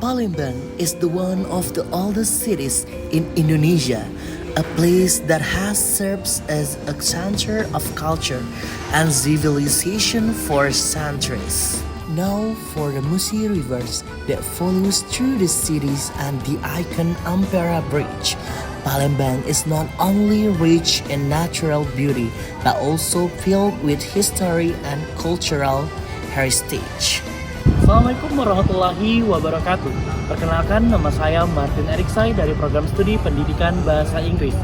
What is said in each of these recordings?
Palembang is the one of the oldest cities in Indonesia, a place that has served as a center of culture and civilization for centuries. Now for the Musi rivers that flows through the cities and the icon Ampera Bridge. Palembang is not only rich in natural beauty but also filled with history and cultural heritage. Assalamualaikum warahmatullahi wabarakatuh. Perkenalkan, nama saya Martin Eriksai dari program studi pendidikan bahasa Inggris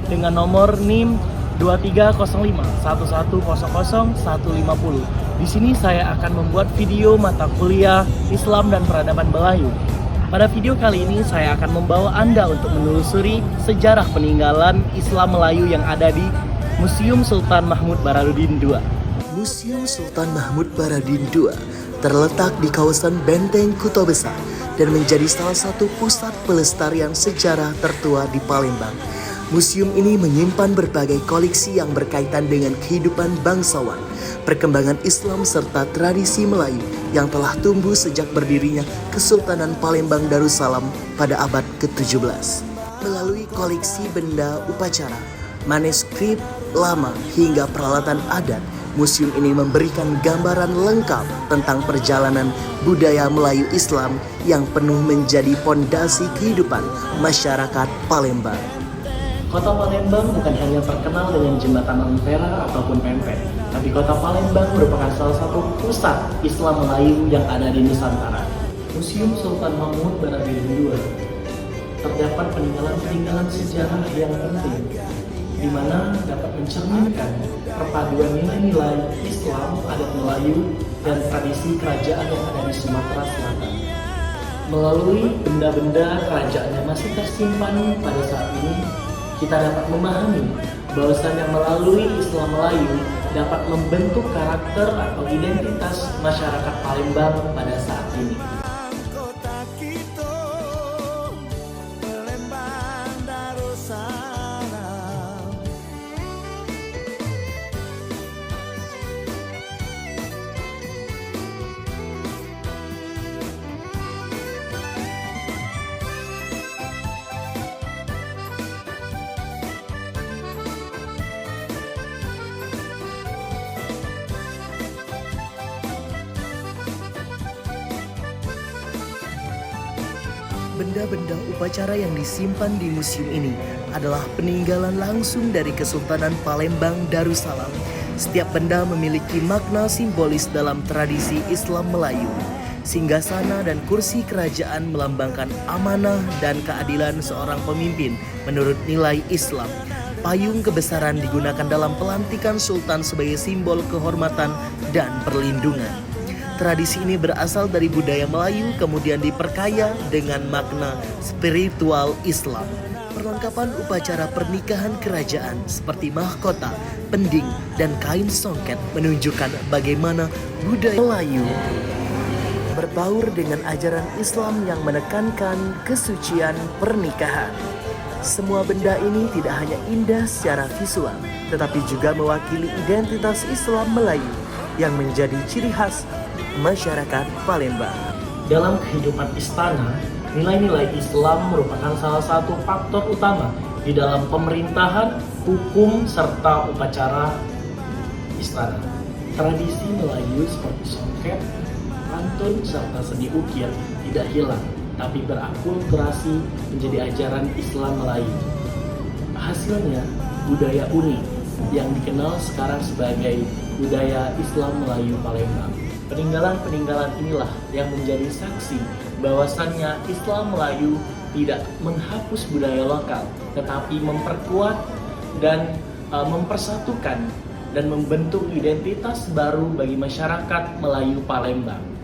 dengan nomor NIM 230511000150. Di sini saya akan membuat video mata kuliah Islam dan Peradaban Melayu. Pada video kali ini saya akan membawa Anda untuk menelusuri sejarah peninggalan Islam Melayu yang ada di Museum Sultan Mahmud Badarudin II. Museum Sultan Mahmud Badarudin II terletak di kawasan Benteng Kuto Besar dan menjadi salah satu pusat pelestarian sejarah tertua di Palembang. Museum ini menyimpan berbagai koleksi yang berkaitan dengan kehidupan bangsawan, perkembangan Islam serta tradisi Melayu yang telah tumbuh sejak berdirinya Kesultanan Palembang Darussalam pada abad ke-17. Melalui koleksi benda upacara, manuskrip lama hingga peralatan adat, museum ini memberikan gambaran lengkap tentang perjalanan budaya Melayu Islam yang penuh menjadi fondasi kehidupan masyarakat Palembang. Kota Palembang bukan hanya terkenal dengan jembatan Ampera ataupun pempek, tapi kota Palembang merupakan salah satu pusat Islam Melayu yang ada di Nusantara. Museum Sultan Mahmud Badarudin II terdapat peninggalan-peninggalan sejarah yang penting, di mana dapat mencerminkan perpaduan nilai-nilai Islam, adat Melayu, dan tradisi kerajaan yang ada di Sumatera Selatan. Melalui benda-benda kerajaan yang masih tersimpan pada saat ini, kita dapat memahami bahwasannya melalui Islam Melayu dapat membentuk karakter atau identitas masyarakat Palembang pada saat ini. Benda-benda upacara yang disimpan di museum ini adalah peninggalan langsung dari Kesultanan Palembang Darussalam. Setiap benda memiliki makna simbolis dalam tradisi Islam Melayu. Singgasana dan kursi kerajaan melambangkan amanah dan keadilan seorang pemimpin menurut nilai Islam. Payung kebesaran digunakan dalam pelantikan sultan sebagai simbol kehormatan dan perlindungan. Tradisi ini berasal dari budaya Melayu kemudian diperkaya dengan makna spiritual Islam. Perlengkapan upacara pernikahan kerajaan seperti mahkota, pending, dan kain songket menunjukkan bagaimana budaya Melayu berbaur dengan ajaran Islam yang menekankan kesucian pernikahan. Semua benda ini tidak hanya indah secara visual, tetapi juga mewakili identitas Islam Melayu yang menjadi ciri khas masyarakat Palembang. Dalam kehidupan istana, nilai-nilai Islam merupakan salah satu faktor utama di dalam pemerintahan, hukum, serta upacara istana. Tradisi Melayu seperti songket, pantun, serta seni ukir tidak hilang, tapi berakulturasi menjadi ajaran Islam Melayu. Hasilnya, budaya unik yang dikenal sekarang sebagai budaya Islam Melayu Palembang. Peninggalan-peninggalan inilah yang menjadi saksi bahwasannya Islam Melayu tidak menghapus budaya lokal, tetapi memperkuat dan mempersatukan dan membentuk identitas baru bagi masyarakat Melayu Palembang.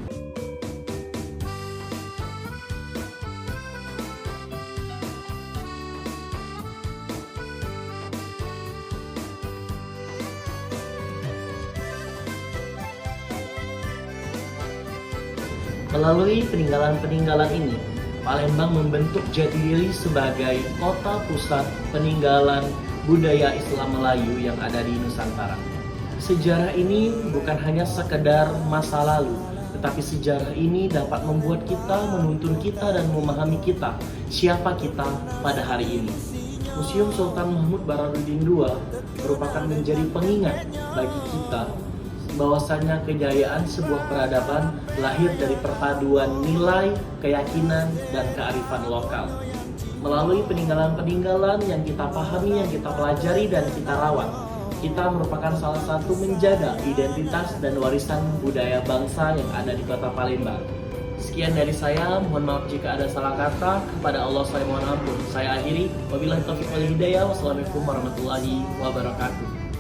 Melalui peninggalan-peninggalan ini, Palembang membentuk jati diri sebagai kota pusat peninggalan budaya Islam Melayu yang ada di Nusantara. Sejarah ini bukan hanya sekedar masa lalu, Tetapi sejarah ini dapat membuat kita, menuntun kita, dan memahami kita, siapa kita pada hari ini. Museum Sultan Mahmud Badarudin II merupakan menjadi pengingat bagi kita bahwasanya kejayaan sebuah peradaban lahir dari perpaduan nilai, keyakinan, dan kearifan lokal. Melalui peninggalan-peninggalan yang kita pahami, yang kita pelajari, dan kita rawat, kita merupakan salah satu menjaga identitas dan warisan budaya bangsa yang ada di Kota Palembang. Sekian dari saya, mohon maaf jika ada salah kata. Kepada Allah saya mohon ampun. Saya akhiri, wabillahi taufiq wal hidayah. Wassalamualaikum warahmatullahi wabarakatuh.